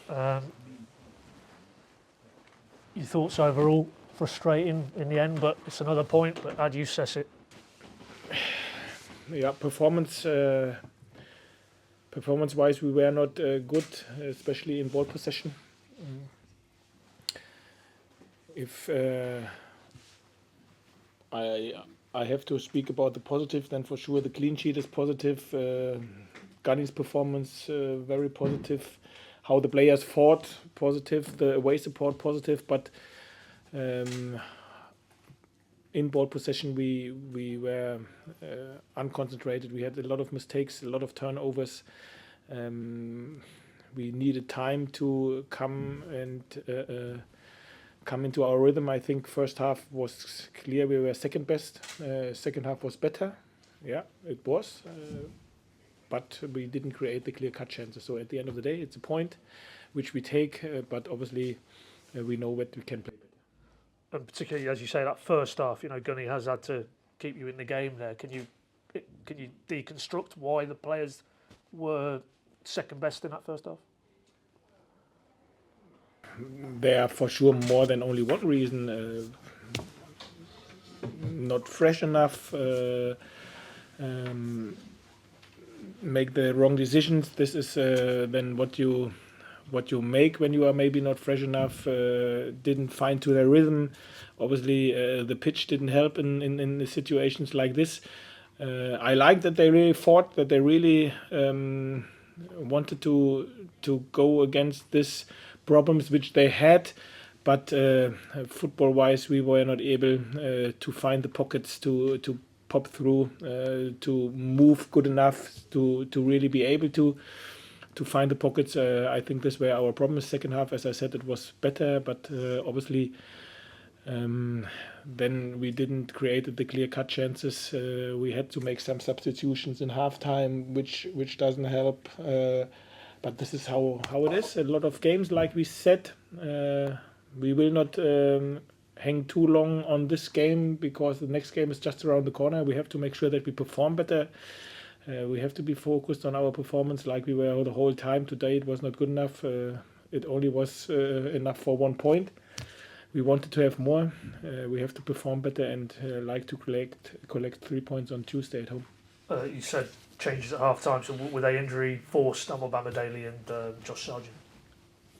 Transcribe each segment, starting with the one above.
Your thoughts overall? Frustrating in the end, but it's another point. But how do you assess it? Yeah, performance-wise, we were not good, especially in ball possession. If I have to speak about the positive, then for sure the clean sheet is positive. Gunny's performance very positive. How the players fought positive. The away support positive, but in ball possession we were unconcentrated. We had a lot of mistakes, a lot of turnovers. We needed time to come into our rhythm. I think first half was clear we were second best. Second half was better. Yeah, it was. But we didn't create the clear-cut chances. So at the end of the day, it's a point which we take, but obviously we know that we can play better. And particularly, as you say, that first half, Gunny has had to keep you in the game there. Can you deconstruct why the players were second best in that first half? There are for sure more than only one reason. Not fresh enough, make the wrong decisions. This is then what you make when you are maybe not fresh enough. Didn't find to their rhythm. Obviously, the pitch didn't help in the situations like this. I like that they really fought, that they really wanted to go against these problems which they had. But football-wise, we were not able to find the pockets to pop through, to move good enough to really be able to find the pockets. I think this were our problems. Second half, as I said, it was better, but obviously then we didn't create the clear-cut chances. We had to make some substitutions in halftime, which doesn't help. But this is how it is. A lot of games, like we said. We will not hang too long on this game because the next game is just around the corner. We have to make sure that we perform better. We have to be focused on our performance like we were the whole time. Today it was not good enough. It only was enough for 1 point. We wanted to have more. We have to perform better and like to collect 3 points on Tuesday at home. You said changes at half time, so were they injury forced, Obama Daly and Josh Sargent?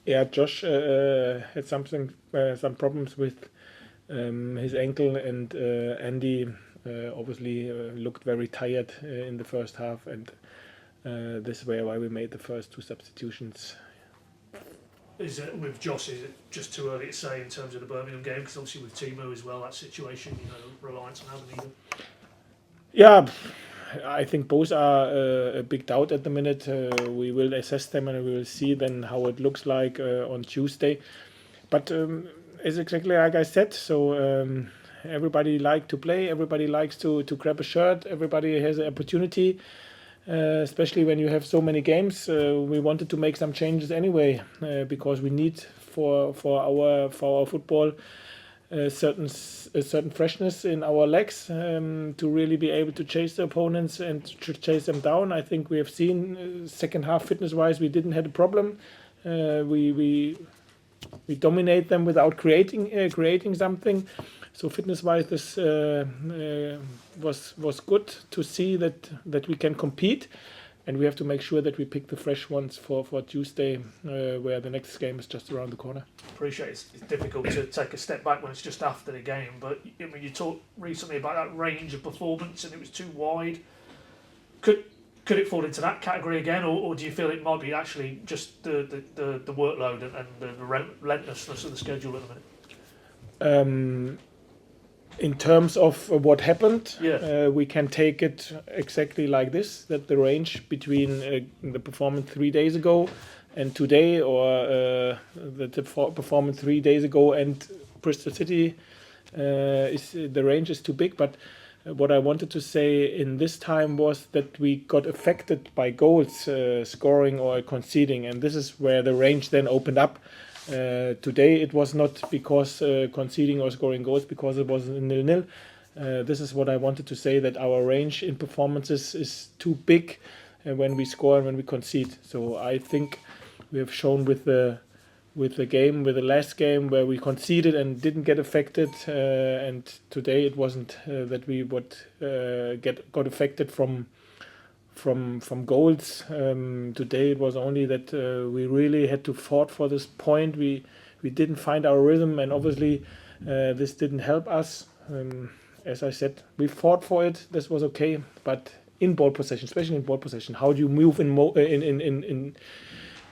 Yeah, Josh had some problems with his ankle, and Andy obviously looked very tired in the first half, and this is why we made the first 2 substitutions. Is it with Josh? Is it just too early to say in terms of the Birmingham game? Because obviously with Timo as well, that situation, reliance on having either. Yeah, I think both are a big doubt at the minute. We will assess them and we will see then how it looks like on Tuesday. But it's exactly like I said. So everybody likes to play. Everybody likes to grab a shirt. Everybody has an opportunity. Especially when you have so many games. We wanted to make some changes anyway because we need for our football a certain freshness in our legs to really be able to chase the opponents and to chase them down. I think we have seen second half fitness wise we didn't have a problem. We dominate them without creating something. So fitness-wise, this was good to see that we can compete, and we have to make sure that we pick the fresh ones for Tuesday, where the next game is just around the corner. Appreciate it's difficult to take a step back when it's just after the game, but you talked recently about that range of performance and it was too wide. Could it fall into that category again, or do you feel it might be actually just the workload and the relentlessness of the schedule at the minute? In terms of what happened, yeah. We can take it exactly like this, that the range between the performance 3 days ago and today, or the performance 3 days ago and Bristol City, the range is too big. But what I wanted to say in this time was that we got affected by goals, scoring or conceding, and this is where the range then opened up. Today it was not because conceding or scoring goals, because it was 0-0. This is what I wanted to say, that our range in performances is too big when we score and when we concede. So I think we have shown with the last game where we conceded and didn't get affected, and today it wasn't that we would got affected from goals. Today it was only that we really had to fought for this point. We didn't find our rhythm, and obviously this didn't help us. As I said, we fought for it. This was okay, but in ball possession, especially in ball possession, how do you move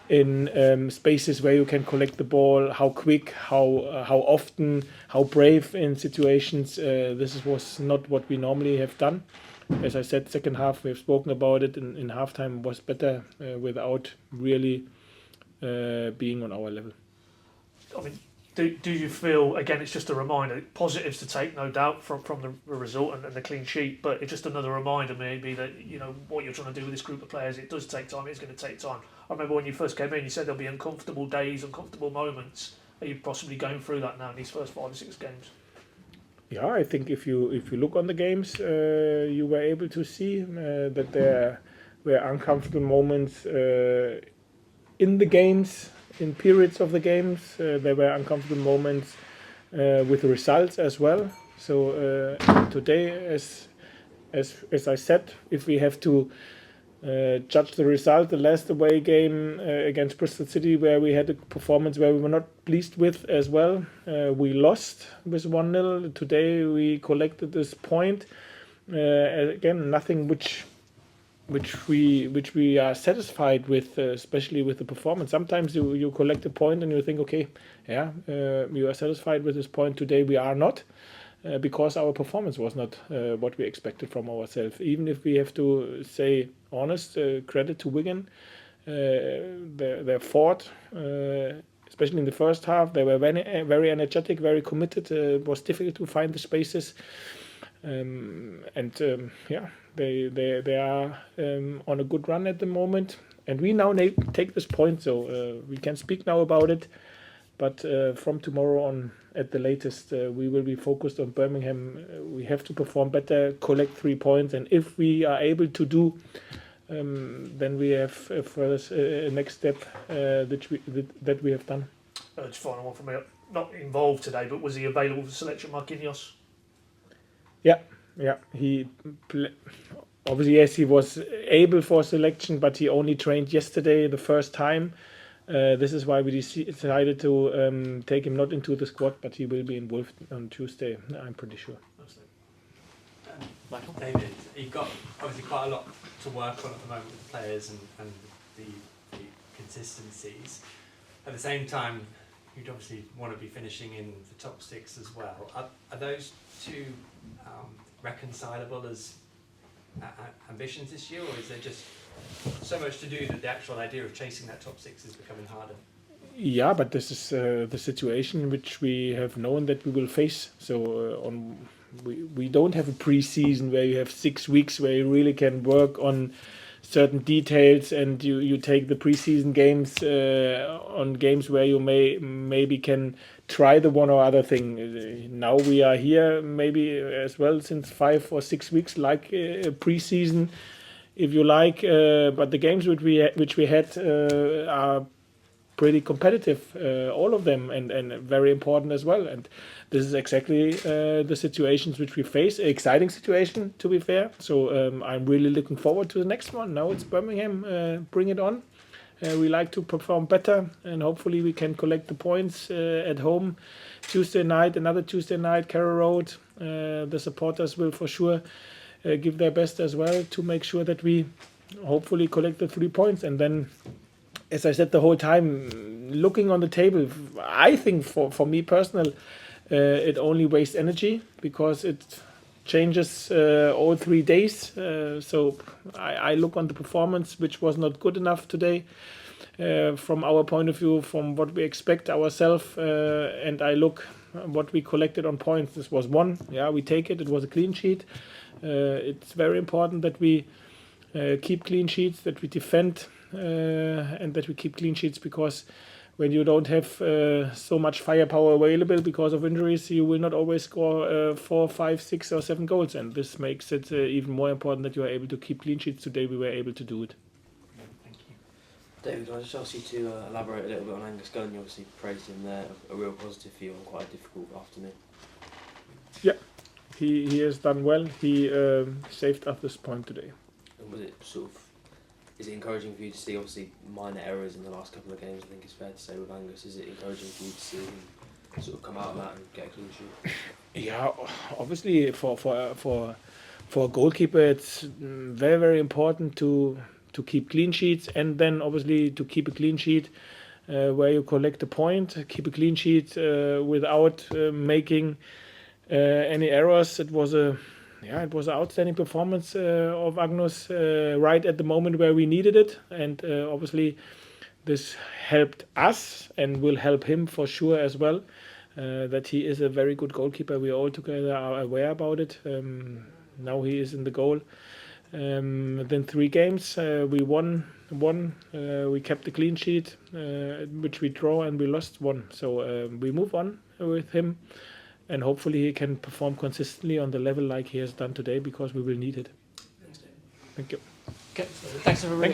in spaces where you can collect the ball? How quick? How often? How brave in situations? This was not what we normally have done. As I said, second half we have spoken about it. In halftime was better without really being on our level. I mean, do you feel, again, it's just a reminder, positives to take, no doubt, from the result and the clean sheet, but it's just another reminder maybe that, you know, what you're trying to do with this group of players, it does take time, it's going to take time. I remember when you first came in, you said there'll be uncomfortable days, uncomfortable moments. Are you possibly going through that now in these first 5 or 6 games? Yeah, I think if you look on the games, you were able to see that there were uncomfortable moments in the games, in periods of the games. There were uncomfortable moments with the results as well. So today, as I said, if we have to judge the result, the last away game against Bristol City, where we had a performance where we were not pleased with as well. We lost with 1-0. Today we collected this point. Again, nothing which we are satisfied with, especially with the performance. Sometimes you collect a point and you think, okay, yeah, you are satisfied with this point. Today we are not. Because our performance was not what we expected from ourselves. Even if we have to say honest, credit to Wigan, they fought, especially in the first half. They were very energetic, very committed. It was difficult to find the spaces, yeah, they are on a good run at the moment. And we now take this point, so we can speak now about it. But from tomorrow on, at the latest, we will be focused on Birmingham. We have to perform better, collect 3 points, and if we are able to do, then we have further next step that we have done. Just final one from me. Not involved today, but was he available for selection, Marquinhos? Yeah. He obviously, yes, he was able for selection, but he only trained yesterday the first time. This is why we decided to take him not into the squad, but he will be involved on Tuesday, I'm pretty sure. Michael? David, you've got obviously quite a lot to work on at the moment with the players and the consistencies. At the same time, you'd obviously want to be finishing in the top 6 as well. Are those two reconcilable as ambitions this year, or is there just so much to do that the actual idea of chasing that top 6 is becoming harder? Yeah, but this is the situation which we have known that we will face. So we don't have a pre-season where you have 6 weeks where you really can work on certain details, and you take the pre-season games on games where you maybe can try the one or other thing. Now we are here maybe as well since 5 or 6 weeks, like pre-season, if you like, but the games which we had are pretty competitive, all of them, and very important as well. And this is exactly the situations which we face. Exciting situation, to be fair. So I'm really looking forward to the next one. Now it's Birmingham. Bring it on. We like to perform better, and hopefully we can collect the points at home. Tuesday night, another Tuesday night, Carrow Road. The supporters will for sure give their best as well to make sure that we hopefully collect the 3 points. And then, as I said the whole time, looking on the table, I think for me personal, it only wastes energy because it changes all 3 days. So I look on the performance, which was not good enough today from our point of view, from what we expect ourselves, and I look what we collected on points. This was 1. Yeah, we take it. It was a clean sheet. It's very important that we keep clean sheets, that we defend, and that we keep clean sheets, because when you don't have so much firepower available because of injuries, you will not always score 4, 5, 6 or 7 goals, and this makes it even more important that you are able to keep clean sheets. Today we were able to do it. Thank you. David, can I just ask you to elaborate a little bit on Angus Gunn? You obviously praised him there, a real positive for you on quite a difficult afternoon. He has done well. He saved us this point today. And was it sort of, is it encouraging for you to see obviously minor errors in the last couple of games? I think it's fair to say with Angus. Is it encouraging for you to see him sort of come out of that and get a clean sheet? Yeah, obviously for a goalkeeper, it's very, very important to keep clean sheets, and then obviously to keep a clean sheet where you collect a point, keep a clean sheet without making any errors. It was an outstanding performance of Agnus right at the moment where we needed it, and obviously this helped us and will help him for sure as well. That he is a very good goalkeeper. We all together are aware about it. Now he is in the goal. Then 3 games, we won. We kept the clean sheet, which we draw, and we lost 1. So we move on with him, and hopefully he can perform consistently on the level like he has done today, because we will need it. Thank you. Okay, thanks everybody.